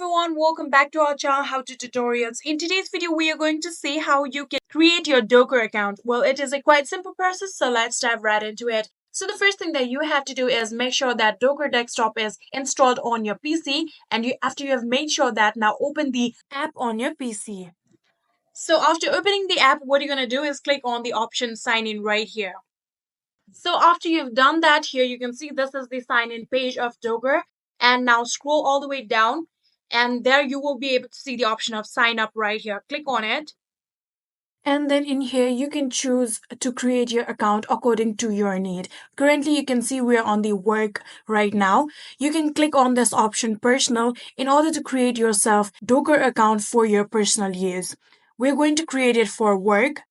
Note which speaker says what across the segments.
Speaker 1: everyone, welcome back to our channel How to Tutorials. In today's video we are going to see how you can create your Docker account. Well, it is a quite simple process, so let's dive right into it. So the first thing that you have to do is make sure that Docker desktop is installed on your PC, and after you have made sure that, now open the app on your PC. So after opening the app, what you're going to do is click on the option sign in right here. So after you've done that, here you can see this is the sign in page of Docker. And now scroll all the way down, and there you will be able to see the option of sign up right here. Click on it. And then in here, you can choose to create your account according to your need. Currently, you can see we're on the work right now. You can click on this option personal in order to create yourself Docker account for your personal use. We're going to create it for work.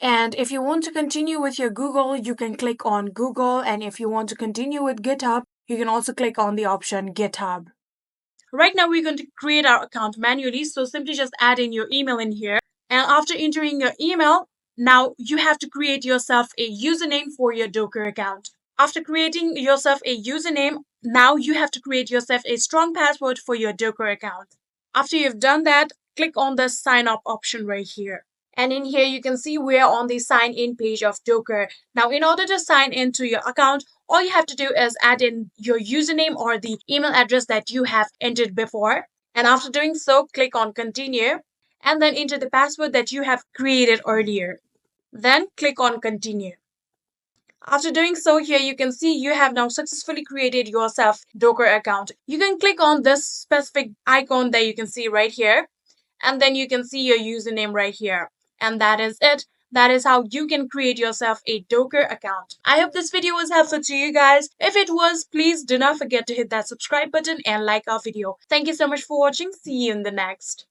Speaker 1: And if you want to continue with your Google, you can click on Google. And if you want to continue with GitHub, you can also click on the option GitHub. Right now, we're going to create our account manually. So simply just add in your email in here. And after entering your email, now you have to create yourself a username for your Docker account. After creating yourself a username, now you have to create yourself a strong password for your Docker account. After you've done that, click on the sign up option right here. And in here, you can see we're on the sign in page of Docker. Now, in order to sign into your account, all you have to do is add in your username or the email address that you have entered before. And after doing so, click on continue and then enter the password that you have created earlier. Then click on continue. After doing so, here you can see you have now successfully created yourself Docker account. You can click on this specific icon that you can see right here, and then you can see your username right here. And that is it. That is how you can create yourself a Docker account. I hope this video was helpful to you guys. If it was, please do not forget to hit that subscribe button and like our video. Thank you so much for watching. See you in the next.